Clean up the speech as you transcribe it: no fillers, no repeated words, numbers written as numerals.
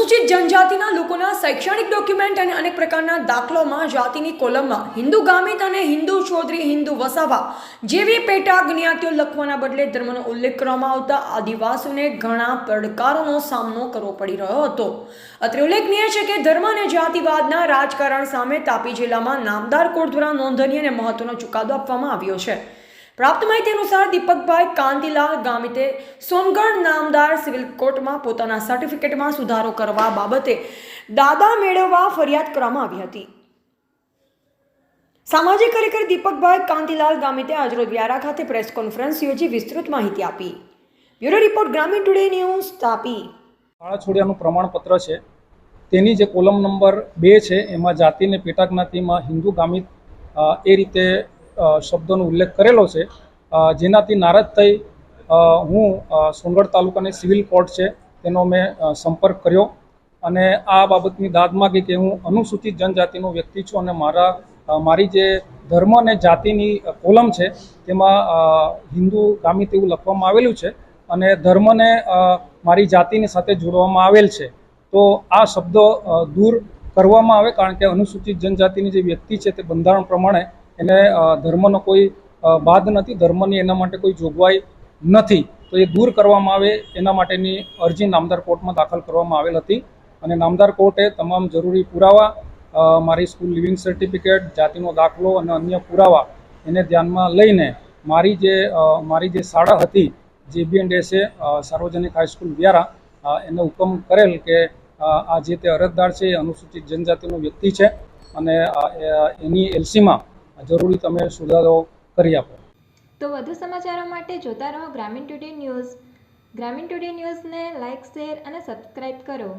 અનુસૂચિત જનજાતિના લોકોના શૈક્ષણિક ડોક્યુમેન્ટ અને અનેક પ્રકારના દાખલાઓમાં જાતિની કોલમમાં હિન્દુ ગામિત અને હિન્દુ ચૌધરી હિન્દુ વસાવા જેવી પેટા જ્ઞાતિઓ લખવાના બદલે ધર્મનો ઉલ્લેખ કરવામાં આવતા આદિવાસીઓને ઘણા પડકારોનો સામનો કરવો પડી રહ્યો હતો। અત્રે ઉલ્લેખનીય છે કે ધર્મ અને જાતિવાદના રાજકારણ સામે તાપી જિલ્લામાં નામદાર કોર્ટ દ્વારા નોંધનીય અને મહત્વનો ચુકાદો આપવામાં આવ્યો છે। प्राप्त माहिती अनुसार दीपकभाई कांतिलाल गामिते सोनगढ़ नामदार सिविल कोर्ट में पोताना सर्टिफिकेट में सुधारो करवा बाबते दादा मेळववा फरियाद करवामां आवी हती। सामाजिक कार्यकर दीपकभाई कांतिलाल गामिते आजरोज व्यारा खाते प्रेस कॉन्फ्रेंस योजी विस्तृत माहिती आपी। ब्यूरो रिपोर्ट ग्रामीण टुडे न्यूज तापी। शाळा छोड़्यानुं प्रमाणपत्र छे तेनी जे कोलम नंबर 2 छे एमां जाति ने पेटा ज्ञातिमां हिंदू गामित ए रीते शब्दों उल्लेख करेलो है, जेनाथी नाराज थई हूँ सोनगढ़ तालुकानी सिविल कोर्ट है तेनो मैं संपर्क कर्यो अने आ बाबतनी दाद मागी कि हूँ अनुसूचित जनजातिनो व्यक्ति छूँ अने मारी जे धर्म ने जातिनी कोलम है तेमां हिंदू गामित एवुं लखवामां आवेलुं छे अने धर्म ने मारी जातिनी साथे जोड़वामां आवेल छे। तो आ शब्द दूर करवामां आवे, कारण के अनुसूचित जनजातिनी जे व्यक्ति है ते बंधारण प्रमाणे એને ધર્મનો કોઈ બાદ નથી, ધર્મની એના માટે કોઈ જોગવાઈ નથી। તો એ દૂર કરવામાં આવે એના માટેની અરજી નામદાર કોર્ટમાં દાખલ કરવામાં આવેલ હતી અને નામદાર કોર્ટે તમામ જરૂરી પુરાવા, મારી સ્કૂલ લિવિંગ સર્ટિફિકેટ, જાતિનો દાખલો અને અન્ય પુરાવા એને ધ્યાનમાં લઈને મારી જે શાળા હતી JB&SA સાર્વજનિક હાઈસ્કૂલ વ્યારા એને હુકમ કરેલ કે આ જે તે અરજદાર છે એ અનુસૂચિત જનજાતિનો વ્યક્તિ છે અને એની એલસીમાં જરૂરી તમે સુધારો કરી આપો। તો વધુ સમાચારો માટે જોતા રહો ગ્રામીણ ટુડે ન્યૂઝ। ગ્રામીણ ટુડે ન્યૂઝને લાઇક, શેર અને સબસ્ક્રાઇબ કરો।